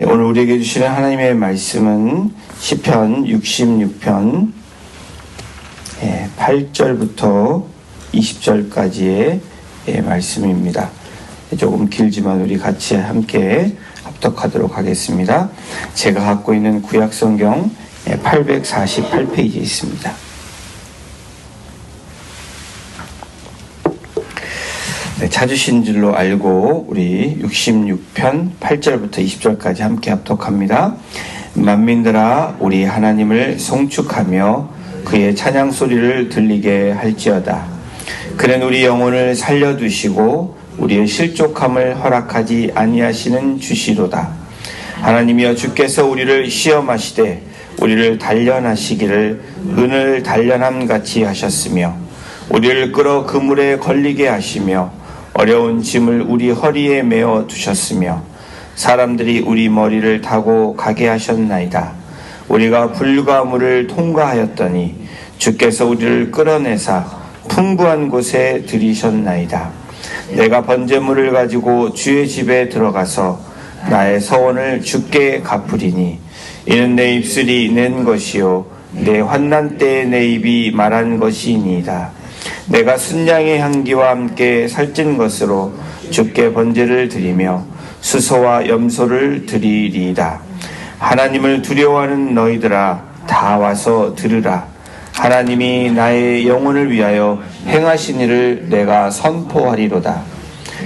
오늘 우리에게 주시는 하나님의 말씀은 시편 66편 8절부터 20절까지의 말씀입니다. 조금 길지만 우리 같이 함께 합독하도록 하겠습니다. 제가 갖고 있는 구약성경 848페이지에 있습니다. 찾으신 줄로 알고 우리 66편 8절부터 20절까지 함께 합독합니다. 만민들아 우리 하나님을 송축하며 그의 찬양 소리를 들리게 할지어다. 그는 우리 영혼을 살려두시고 우리의 실족함을 허락하지 아니하시는 주시로다. 하나님이여 주께서 우리를 시험하시되 우리를 단련하시기를 은을 단련함같이 하셨으며 우리를 끌어 그물에 걸리게 하시며 어려운 짐을 우리 허리에 메어 두셨으며 사람들이 우리 머리를 타고 가게 하셨나이다. 우리가 불과 물을 통과하였더니 주께서 우리를 끌어내사 풍부한 곳에 들이셨나이다. 내가 번제물을 가지고 주의 집에 들어가서 나의 서원을 주께 갚으리니 이는 내 입술이 낸 것이요 내 환난 때에 내 입이 말한 것이니이다. 내가 순양의 향기와 함께 살찐 것으로 주께 번제를 드리며 수소와 염소를 드리리이다. 하나님을 두려워하는 너희들아 다 와서 들으라. 하나님이 나의 영혼을 위하여 행하신 일을 내가 선포하리로다.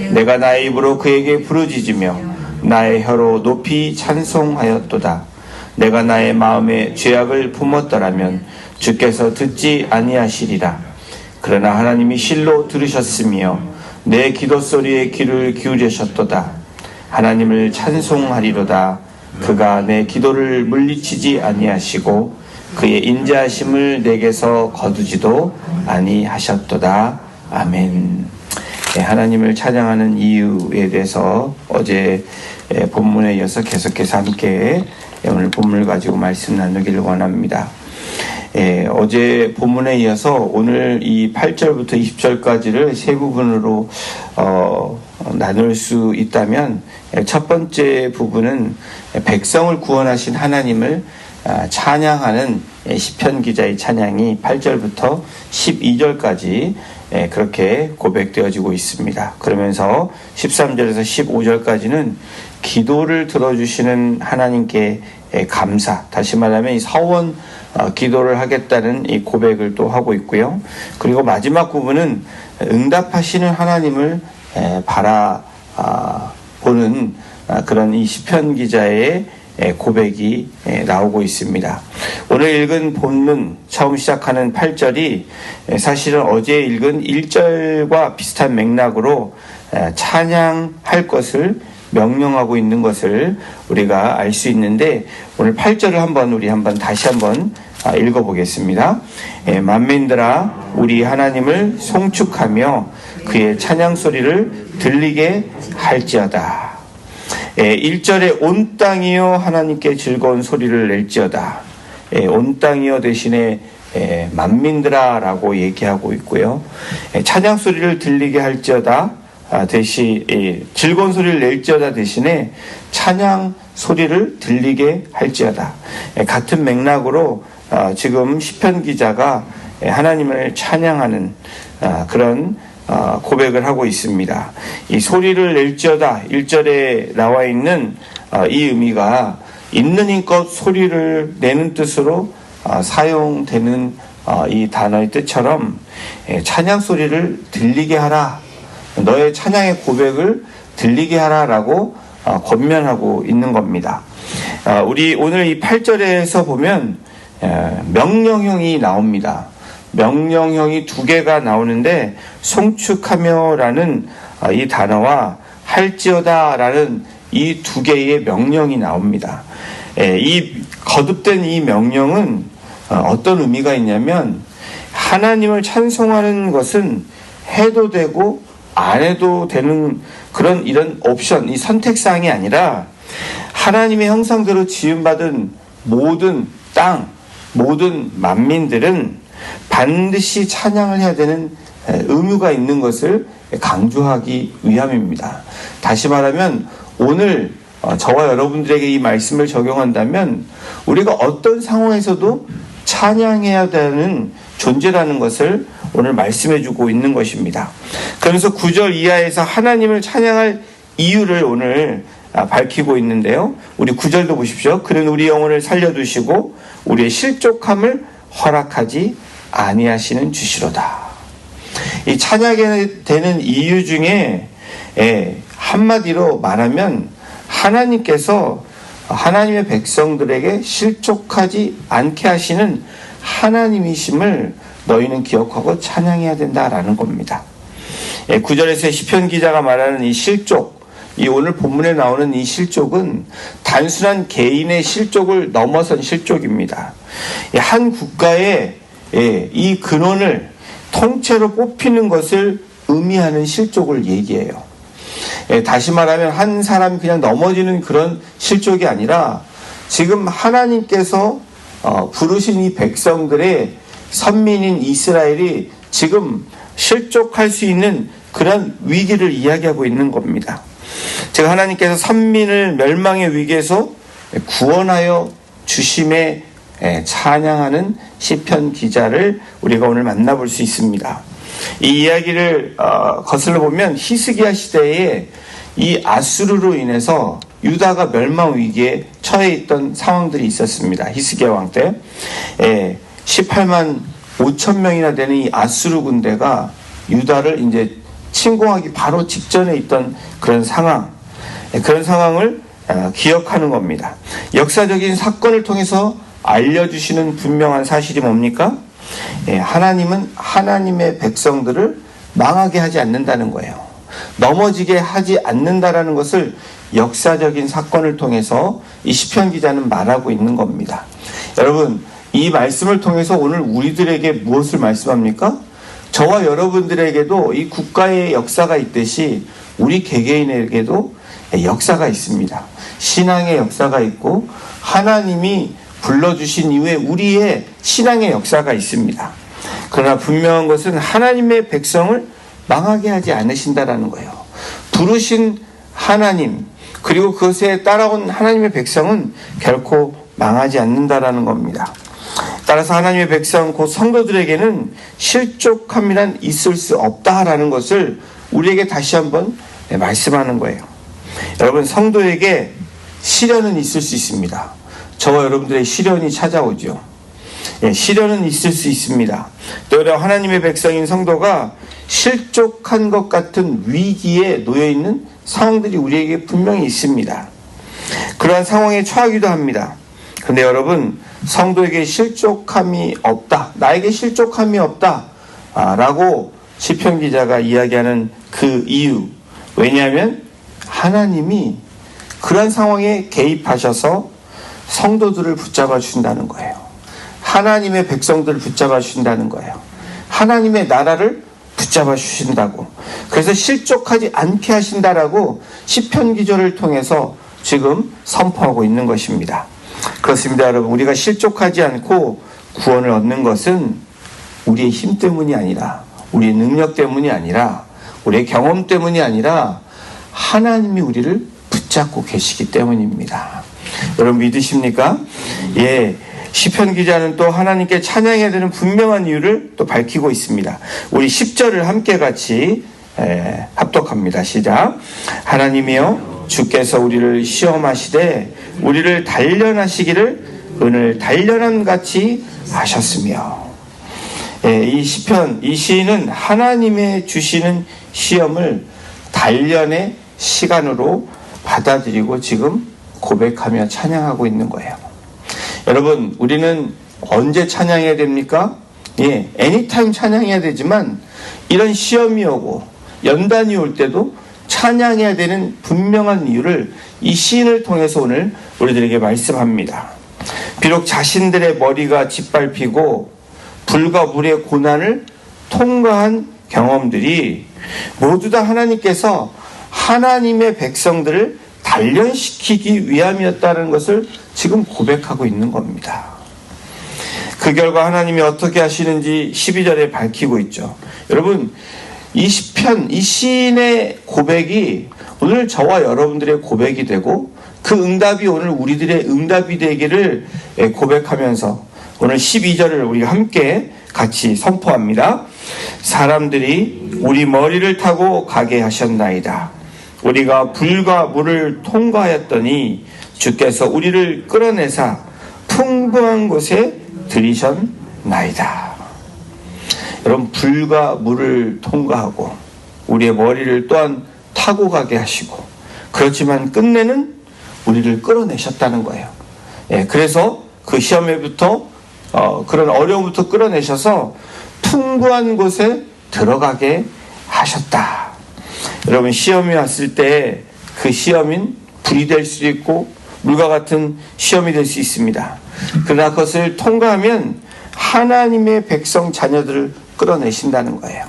내가 나의 입으로 그에게 부르짖으며 나의 혀로 높이 찬송하였도다. 내가 나의 마음에 죄악을 품었더라면 주께서 듣지 아니하시리라. 그러나 하나님이 실로 들으셨으며 내 기도 소리에 귀를 기울이셨도다. 하나님을 찬송하리로다. 그가 내 기도를 물리치지 아니하시고 그의 인자하심을 내게서 거두지도 아니하셨도다. 아멘. 하나님을 찬양하는 이유에 대해서 어제 본문에 이어서 계속해서 함께 오늘 본문을 가지고 말씀 나누기를 원합니다. 어제 본문에 이어서 오늘 이 8절부터 20절까지를 세 부분으로 나눌 수 있다면 첫 번째 부분은 백성을 구원하신 하나님을 찬양하는 시편 기자의 찬양이 8절부터 12절까지 그렇게 고백되어지고 있습니다. 그러면서 13절에서 15절까지는 기도를 들어주시는 하나님께 감사, 다시 말하면 이 서원 기도를 하겠다는 이 고백을 또 하고 있고요. 그리고 마지막 부분은 응답하시는 하나님을 바라보는 그런 이 시편 기자의 고백이 나오고 있습니다. 오늘 읽은 본문 처음 시작하는 8절이 사실은 어제 읽은 1절과 비슷한 맥락으로 찬양할 것을 명령하고 있는 것을 우리가 알 수 있는데 오늘 8절을 우리 다시 한번 읽어보겠습니다. 만민들아 우리 하나님을 송축하며 그의 찬양 소리를 들리게 할지어다. 1절에 온 땅이여 하나님께 즐거운 소리를 낼지어다. 온 땅이여 대신에 만민들아 라고 얘기하고 있고요. 찬양 소리를 들리게 할지어다 대신 즐거운 소리를 낼지어다 대신에 찬양 소리를 들리게 할지어다. 같은 맥락으로 지금 시편 기자가 하나님을 찬양하는 그런 고백을 하고 있습니다. 이 소리를 낼지어다 1절에 나와 있는 이 의미가 있는 힘껏 소리를 내는 뜻으로 사용되는 이 단어의 뜻처럼 찬양 소리를 들리게 하라. 너의 찬양의 고백을 들리게 하라라고 권면하고 있는 겁니다. 우리 오늘 이 8절에서 보면 명령형이 나옵니다. 명령형이 두 개가 나오는데 송축하며라는 이 단어와 할지어다라는 이 두 개의 명령이 나옵니다. 이 거듭된 이 명령은 어떤 의미가 있냐면 하나님을 찬송하는 것은 해도 되고 안 해도 되는 그런 이런 옵션, 이 선택사항이 아니라 하나님의 형상대로 지음받은 모든 땅, 모든 만민들은 반드시 찬양을 해야 되는 의무가 있는 것을 강조하기 위함입니다. 다시 말하면 오늘 저와 여러분들에게 이 말씀을 적용한다면 우리가 어떤 상황에서도 찬양해야 되는 존재라는 것을 오늘 말씀해 주고 있는 것입니다. 그러면서 9절 이하에서 하나님을 찬양할 이유를 오늘 밝히고 있는데요. 우리 9절도 보십시오. 그는 우리 영혼을 살려두시고 우리의 실족함을 허락하지 아니하시는 주시로다. 이 찬양이 되는 이유 중에 한마디로 말하면 하나님께서 하나님의 백성들에게 실족하지 않게 하시는 하나님이심을 너희는 기억하고 찬양해야 된다라는 겁니다. 9절에서 시편 기자가 말하는 이 실족, 이 오늘 본문에 나오는 이 실족은 단순한 개인의 실족을 넘어선 실족입니다. 한 국가의 이 근원을 통째로 뽑히는 것을 의미하는 실족을 얘기해요. 다시 말하면 한 사람이 그냥 넘어지는 그런 실족이 아니라 지금 하나님께서 부르신 이 백성들의 선민인 이스라엘이 지금 실족할 수 있는 그런 위기를 이야기하고 있는 겁니다. 제가 하나님께서 선민을 멸망의 위기에서 구원하여 주심에 찬양하는 시편 기자를 우리가 오늘 만나볼 수 있습니다. 이 이야기를 거슬러 보면 히스기야 시대에 이 아수르로 인해서 유다가 멸망 위기에 처해 있던 상황들이 있었습니다. 히스기야 왕 때 18만 5천 명이나 되는 이 아수르 군대가 유다를 이제 침공하기 바로 직전에 있던 그런 상황을 기억하는 겁니다. 역사적인 사건을 통해서 알려주시는 분명한 사실이 뭡니까? 하나님은 하나님의 백성들을 망하게 하지 않는다는 거예요. 넘어지게 하지 않는다라는 것을 역사적인 사건을 통해서 이 시편 기자는 말하고 있는 겁니다. 여러분, 이 말씀을 통해서 오늘 우리들에게 무엇을 말씀합니까? 저와 여러분들에게도 이 국가의 역사가 있듯이 우리 개개인에게도 역사가 있습니다. 신앙의 역사가 있고 하나님이 불러주신 이후에 우리의 신앙의 역사가 있습니다. 그러나 분명한 것은 하나님의 백성을 망하게 하지 않으신다라는 거예요. 부르신 하나님 그리고 그것에 따라온 하나님의 백성은 결코 망하지 않는다라는 겁니다. 따라서 하나님의 백성 곧 성도들에게는 실족함이란 있을 수 없다라는 것을 우리에게 다시 한번 말씀하는 거예요. 여러분, 성도에게 시련은 있을 수 있습니다. 저와 여러분들의 시련이 찾아오죠. 시련은 있을 수 있습니다. 또 하나님의 백성인 성도가 실족한 것 같은 위기에 놓여있는 상황들이 우리에게 분명히 있습니다. 그러한 상황에 처하기도 합니다. 그런데 여러분, 성도에게 실족함이 없다, 나에게 실족함이 없다 라고 시편 기자가 이야기하는 그 이유, 왜냐하면 하나님이 그러한 상황에 개입하셔서 성도들을 붙잡아 주신다는 거예요. 하나님의 백성들을 붙잡아 주신다는 거예요. 하나님의 나라를 붙잡아 주신다고. 그래서 실족하지 않게 하신다라고 시편 기절을 통해서 지금 선포하고 있는 것입니다. 그렇습니다, 여러분. 우리가 실족하지 않고 구원을 얻는 것은 우리의 힘 때문이 아니라, 우리의 능력 때문이 아니라, 우리의 경험 때문이 아니라 하나님이 우리를 붙잡고 계시기 때문입니다. 여러분 믿으십니까? 시편 기자는 또 하나님께 찬양해야 되는 분명한 이유를 또 밝히고 있습니다. 우리 10절을 함께 같이 합독합니다. 시작. 하나님이여, 주께서 우리를 시험하시되 우리를 단련하시기를 은을 단련함 같이 하셨으며. 이 시편, 이 시인은 하나님의 주시는 시험을 단련의 시간으로 받아들이고 지금 고백하며 찬양하고 있는 거예요. 여러분, 우리는 언제 찬양해야 됩니까? 애니타임 찬양해야 되지만 이런 시험이 오고 연단이 올 때도 찬양해야 되는 분명한 이유를 이 시인을 통해서 오늘 우리들에게 말씀합니다. 비록 자신들의 머리가 짓밟히고 불과 물의 고난을 통과한 경험들이 모두 다 하나님께서 하나님의 백성들을 단련시키기 위함이었다는 것을 지금 고백하고 있는 겁니다. 그 결과 하나님이 어떻게 하시는지 12절에 밝히고 있죠. 여러분, 이 시편, 이 시인의 고백이 오늘 저와 여러분들의 고백이 되고 그 응답이 오늘 우리들의 응답이 되기를 고백하면서 오늘 12절을 우리가 함께 같이 선포합니다. 사람들이 우리 머리를 타고 가게 하셨나이다. 우리가 불과 물을 통과하였더니 주께서 우리를 끌어내사 풍부한 곳에 들이셨나이다. 여러분, 불과 물을 통과하고 우리의 머리를 또한 타고 가게 하시고, 그렇지만 끝내는 우리를 끌어내셨다는 거예요. 그래서 그 시험에부터 그런 어려움부터 끌어내셔서 풍부한 곳에 들어가게 하셨다. 여러분, 시험이 왔을 때 그 시험인 불이 될 수도 있고 물과 같은 시험이 될 수 있습니다. 그러나 그것을 통과하면 하나님의 백성 자녀들을 끌어내신다는 거예요.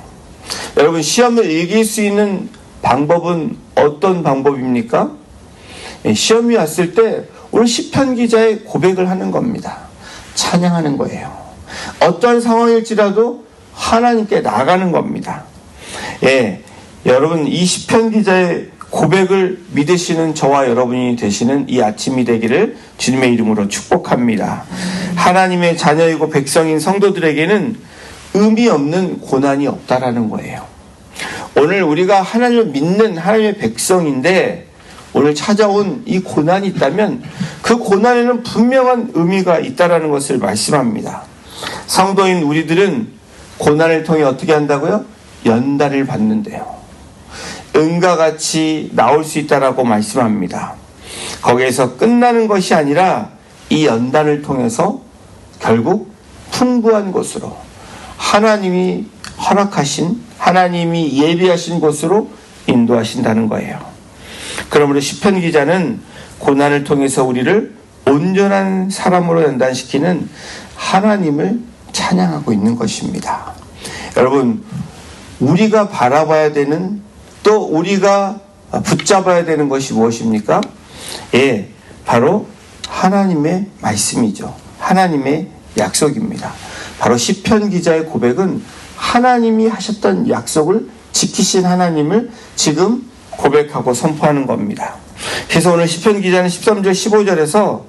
여러분, 시험을 이길 수 있는 방법은 어떤 방법입니까? 시험이 왔을 때 오늘 시편 기자의 고백을 하는 겁니다. 찬양하는 거예요. 어떤 상황일지라도 하나님께 나가는 겁니다. 여러분, 이 시편 기자의 고백을 믿으시는 저와 여러분이 되시는 이 아침이 되기를 주님의 이름으로 축복합니다. 하나님의 자녀이고 백성인 성도들에게는 의미 없는 고난이 없다라는 거예요. 오늘 우리가 하나님을 믿는 하나님의 백성인데 오늘 찾아온 이 고난이 있다면 그 고난에는 분명한 의미가 있다라는 것을 말씀합니다. 성도인 우리들은 고난을 통해 어떻게 한다고요? 연단을 받는데요. 은과 같이 나올 수 있다라고 말씀합니다. 거기에서 끝나는 것이 아니라 이 연단을 통해서 결국 풍부한 곳으로, 하나님이 허락하신, 하나님이 예비하신 곳으로 인도하신다는 거예요. 그러므로 시편 기자는 고난을 통해서 우리를 온전한 사람으로 연단시키는 하나님을 찬양하고 있는 것입니다. 여러분, 우리가 바라봐야 되는, 또 우리가 붙잡아야 되는 것이 무엇입니까? 바로 하나님의 말씀이죠. 하나님의 약속입니다. 바로 시편 기자의 고백은 하나님이 하셨던 약속을 지키신 하나님을 지금 고백하고 선포하는 겁니다. 그래서 오늘 시편 기자는 13절 15절에서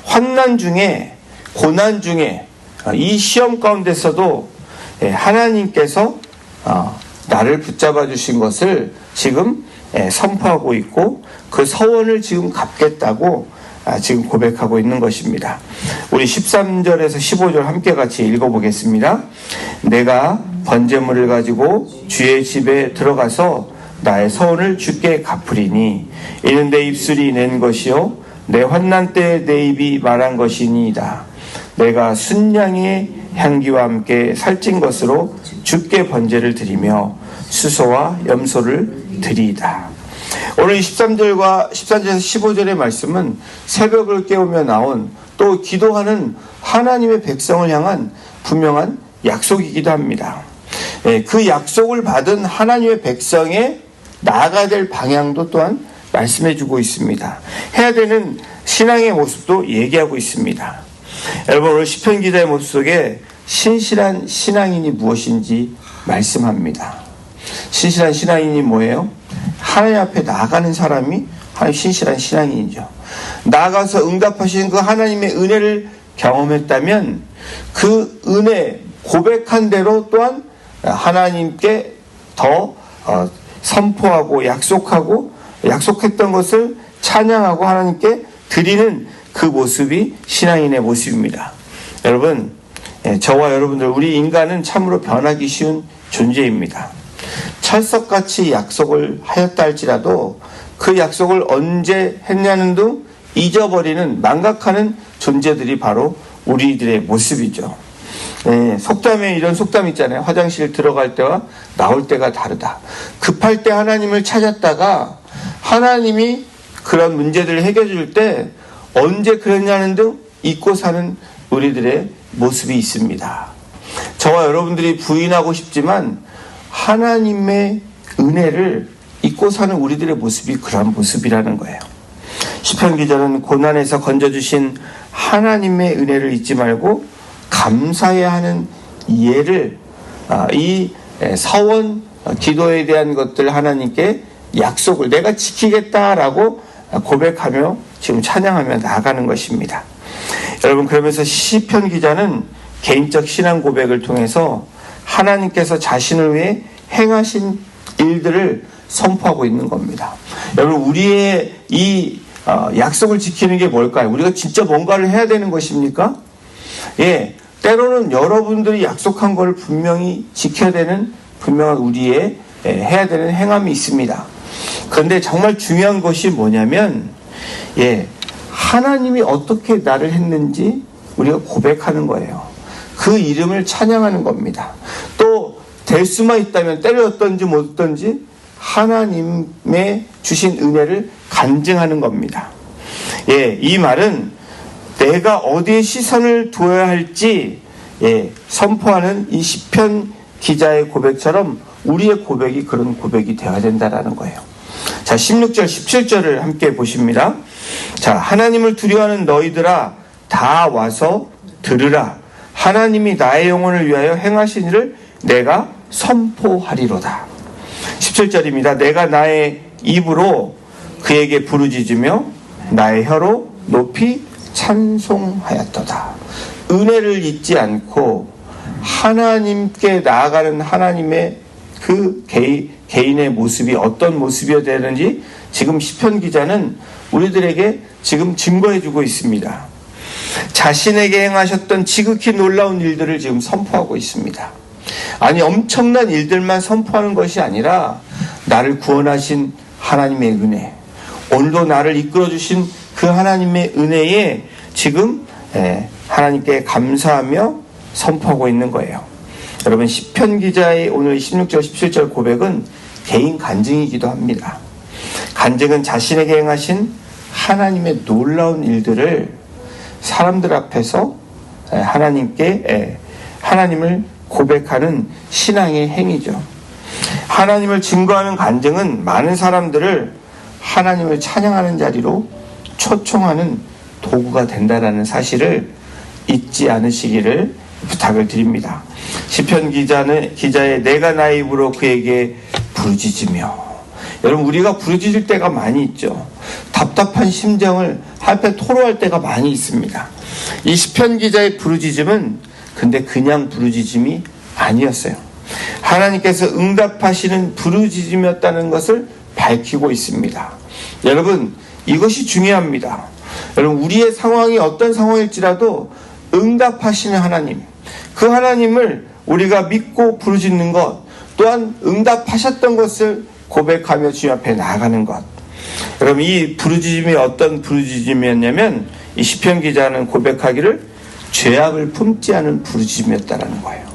환난 중에, 고난 중에, 이 시험 가운데서도 하나님께서 나를 붙잡아 주신 것을 지금 선포하고 있고 그 서원을 지금 갚겠다고 지금 고백하고 있는 것입니다. 우리 13절에서 15절 함께 같이 읽어보겠습니다. 내가 번제물을 가지고 주의 집에 들어가서 나의 서원을 주께 갚으리니 이는 내 입술이 낸 것이요 내 환난 때에 내 입이 말한 것이니이다. 내가 순양의 향기와 함께 살찐 것으로 주께 번제를 드리며 수소와 염소를 드리이다. 오늘 13절과 14절에서 15절의 말씀은 새벽을 깨우며 나온, 또 기도하는 하나님의 백성을 향한 분명한 약속이기도 합니다. 그 약속을 받은 하나님의 백성의 나아가야 될 방향도 또한 말씀해주고 있습니다. 해야 되는 신앙의 모습도 얘기하고 있습니다. 여러분, 오늘 시편 기자의 모습 속에 신실한 신앙인이 무엇인지 말씀합니다. 신실한 신앙인이 뭐예요? 하나님 앞에 나아가는 사람이 신실한 신앙인이죠. 나아가서 응답하신 그 하나님의 은혜를 경험했다면 그 은혜 고백한 대로 또한 하나님께 더 선포하고 약속했던 것을 찬양하고 하나님께 드리는 그 모습이 신앙인의 모습입니다. 여러분, 저와 여러분들, 우리 인간은 참으로 변하기 쉬운 존재입니다. 철석같이 약속을 하였다 할지라도 그 약속을 언제 했냐는 등 잊어버리는, 망각하는 존재들이 바로 우리들의 모습이죠. 속담에 이런 속담 있잖아요. 화장실 들어갈 때와 나올 때가 다르다. 급할 때 하나님을 찾았다가 하나님이 그런 문제들을 해결해 줄 때 언제 그랬냐는 등 잊고 사는 우리들의 모습이 있습니다. 저와 여러분들이 부인하고 싶지만 하나님의 은혜를 잊고 사는 우리들의 모습이 그러한 모습이라는 거예요. 시편 기자는 고난에서 건져주신 하나님의 은혜를 잊지 말고 감사해야 하는 예를, 이 서원 기도에 대한 것들 하나님께 약속을 내가 지키겠다라고 고백하며 지금 찬양하며 나아가는 것입니다. 여러분, 그러면서 시편 기자는 개인적 신앙 고백을 통해서 하나님께서 자신을 위해 행하신 일들을 선포하고 있는 겁니다. 여러분, 우리의 이 약속을 지키는 게 뭘까요? 우리가 진짜 뭔가를 해야 되는 것입니까? 때로는 여러분들이 약속한 것을 분명히 지켜야 되는 분명한 우리의 해야 되는 행함이 있습니다. 그런데 정말 중요한 것이 뭐냐면 하나님이 어떻게 나를 했는지 우리가 고백하는 거예요. 그 이름을 찬양하는 겁니다. 또 될 수만 있다면 때렸든지 못했든지 하나님의 주신 은혜를 간증하는 겁니다. 이 말은 내가 어디에 시선을 두어야 할지 선포하는 이 시편 기자의 고백처럼 우리의 고백이 그런 고백이 되어야 된다는 거예요. 자, 16절 17절을 함께 보십니다. 자, 하나님을 두려워하는 너희들아 다 와서 들으라. 하나님이 나의 영혼을 위하여 행하신 일을 내가 선포하리로다. 17절입니다. 내가 나의 입으로 그에게 부르짖으며 나의 혀로 높이 찬송하였도다. 은혜를 잊지 않고 하나님께 나아가는 하나님의 그 개인의 모습이 어떤 모습이어야 되는지 지금 시편 기자는 우리들에게 지금 증거해주고 있습니다. 자신에게 행하셨던 지극히 놀라운 일들을 지금 선포하고 있습니다. 아니, 엄청난 일들만 선포하는 것이 아니라 나를 구원하신 하나님의 은혜, 오늘도 나를 이끌어주신 그 하나님의 은혜에 지금 하나님께 감사하며 선포하고 있는 거예요. 여러분, 시편 기자의 오늘 16절 17절 고백은 개인 간증이기도 합니다. 간증은 자신에게 행하신 하나님의 놀라운 일들을 사람들 앞에서 하나님을 고백하는 신앙의 행위죠. 하나님을 증거하는 간증은 많은 사람들을 하나님을 찬양하는 자리로 초청하는 도구가 된다는 사실을 잊지 않으시기를 부탁을 드립니다. 시편 기자의 내가 나의 입으로 그에게 부르짖으며, 여러분, 우리가 부르짖을 때가 많이 있죠. 답답한 심정을 앞에 토로할 때가 많이 있습니다. 이 시편 기자의 부르짖음은 근데 그냥 부르짖음이 아니었어요. 하나님께서 응답하시는 부르짖음이었다는 것을 밝히고 있습니다. 여러분, 이것이 중요합니다. 여러분, 우리의 상황이 어떤 상황일지라도 응답하시는 하나님, 그 하나님을 우리가 믿고 부르짖는 것, 또한 응답하셨던 것을 고백하며 주님 앞에 나아가는 것. 여러분, 이 부르짖음이 어떤 부르짖음이었냐면 이 시편 기자는 고백하기를 죄악을 품지 않은 부르짖음이었다는 거예요.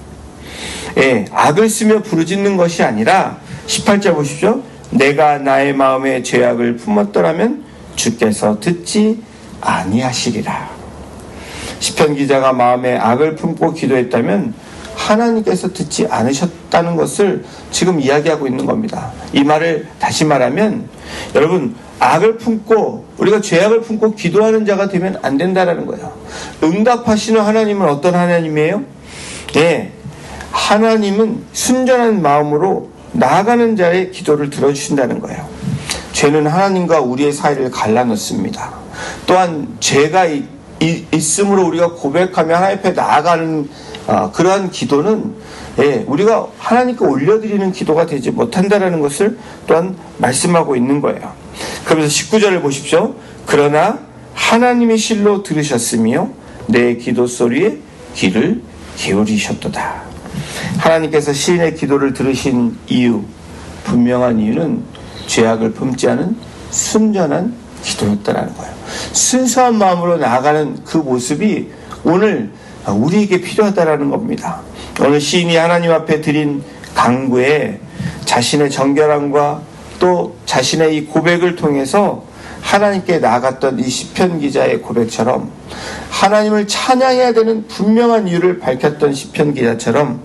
악을 쓰며 부르짖는 것이 아니라 18절 보십시오. 내가 나의 마음에 죄악을 품었더라면 주께서 듣지 아니하시리라. 시편 기자가 마음에 악을 품고 기도했다면 하나님께서 듣지 않으셨다는 것을 지금 이야기하고 있는 겁니다. 이 말을 다시 말하면 여러분, 악을 품고 우리가 죄악을 품고 기도하는 자가 되면 안 된다라는 거예요. 응답하시는 하나님은 어떤 하나님이에요? 하나님은 순전한 마음으로 나아가는 자의 기도를 들어주신다는 거예요. 죄는 하나님과 우리의 사이를 갈라놓습니다. 또한 죄가 있으므로 우리가 고백하며 하나님 앞에 나아가는 그러한 기도는 우리가 하나님께 올려드리는 기도가 되지 못한다는 것을 또한 말씀하고 있는 거예요. 그러면서 19절을 보십시오. 그러나 하나님이 실로 들으셨으며 내 기도 소리에 귀를 기울이셨도다. 하나님께서 시인의 기도를 들으신 이유, 분명한 이유는 죄악을 품지 않은 순전한 기도였다는 거예요. 순수한 마음으로 나아가는 그 모습이 오늘 우리에게 필요하다는 겁니다. 오늘 시인이 하나님 앞에 드린 간구에 자신의 정결함과 또 자신의 이 고백을 통해서 하나님께 나아갔던 이 시편 기자의 고백처럼 하나님을 찬양해야 되는 분명한 이유를 밝혔던 시편 기자처럼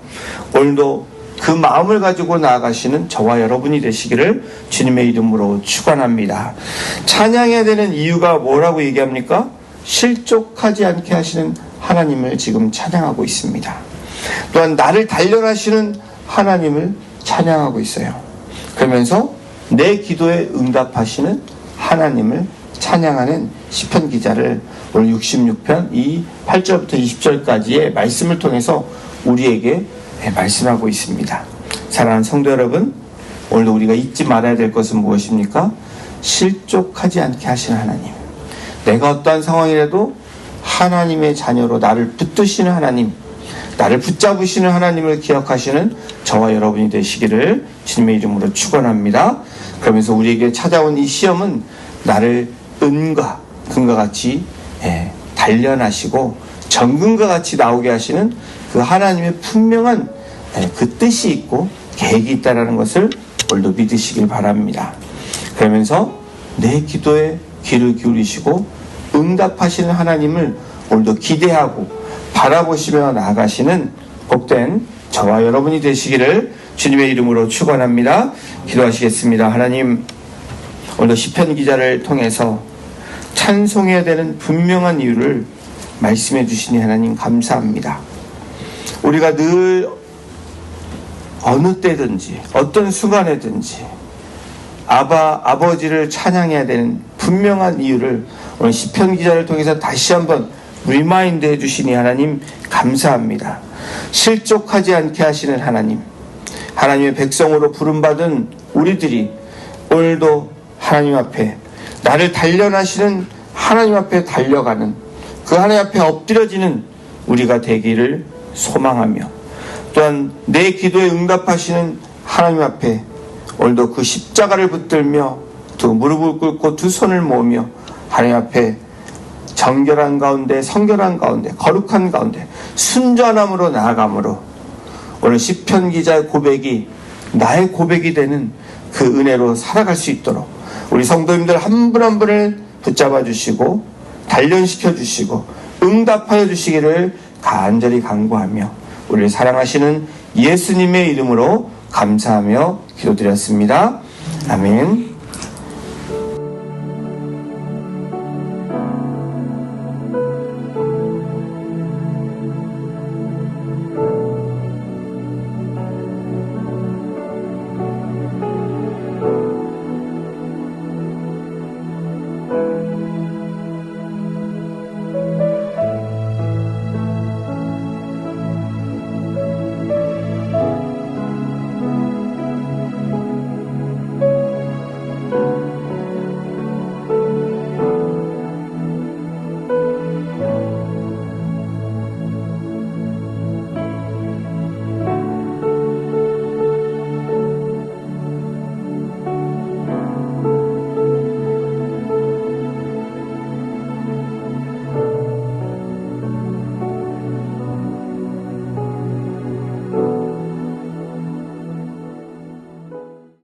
오늘도 그 마음을 가지고 나아가시는 저와 여러분이 되시기를 주님의 이름으로 축원합니다. 찬양해야 되는 이유가 뭐라고 얘기합니까? 실족하지 않게 하시는 하나님을 지금 찬양하고 있습니다. 또한 나를 단련하시는 하나님을 찬양하고 있어요. 그러면서 내 기도에 응답하시는 하나님을 찬양하는 시편 기자를 오늘 66편 이 8절부터 20절까지의 말씀을 통해서 우리에게 말씀하고 있습니다. 사랑하는 성도 여러분, 오늘도 우리가 잊지 말아야 될 것은 무엇입니까? 실족하지 않게 하시는 하나님. 내가 어떠한 상황이라도 하나님의 자녀로 나를 붙드시는 하나님, 나를 붙잡으시는 하나님을 기억하시는 저와 여러분이 되시기를 주님의 이름으로 축원합니다. 그러면서 우리에게 찾아온 이 시험은 나를 은과 금과 같이 단련하시고 정금과 같이 나오게 하시는 그 하나님의 분명한 그 뜻이 있고 계획이 있다는 것을 오늘도 믿으시길 바랍니다. 그러면서 내 기도에 귀를 기울이시고 응답하시는 하나님을 오늘도 기대하고 바라보시며 나아가시는 복된 저와 여러분이 되시기를 주님의 이름으로 축원합니다. 기도하시겠습니다. 하나님, 오늘도 시편 기자를 통해서 찬송해야 되는 분명한 이유를 말씀해 주시니 하나님 감사합니다. 우리가 늘 어느 때든지 어떤 순간에든지 아버지를 찬양해야 되는 분명한 이유를 오늘 시편 기자를 통해서 다시 한번 리마인드 해주시니 하나님 감사합니다. 실족하지 않게 하시는 하나님, 하나님의 백성으로 부름받은 우리들이 오늘도 하나님 앞에 나를 단련하시는 하나님 앞에 달려가는 그 하나님 앞에 엎드려지는 우리가 되기를 소망하며, 또한 내 기도에 응답하시는 하나님 앞에 오늘도 그 십자가를 붙들며 두 무릎을 꿇고 두 손을 모으며 하나님 앞에 정결한 가운데, 성결한 가운데, 거룩한 가운데 순전함으로 나아감으로 오늘 시편 기자의 고백이 나의 고백이 되는 그 은혜로 살아갈 수 있도록 우리 성도님들 한 분 한 분을 붙잡아 주시고 단련시켜 주시고 응답하여 주시기를 간절히 간구하며 우리를 사랑하시는 예수님의 이름으로 감사하며 기도드렸습니다. 아멘.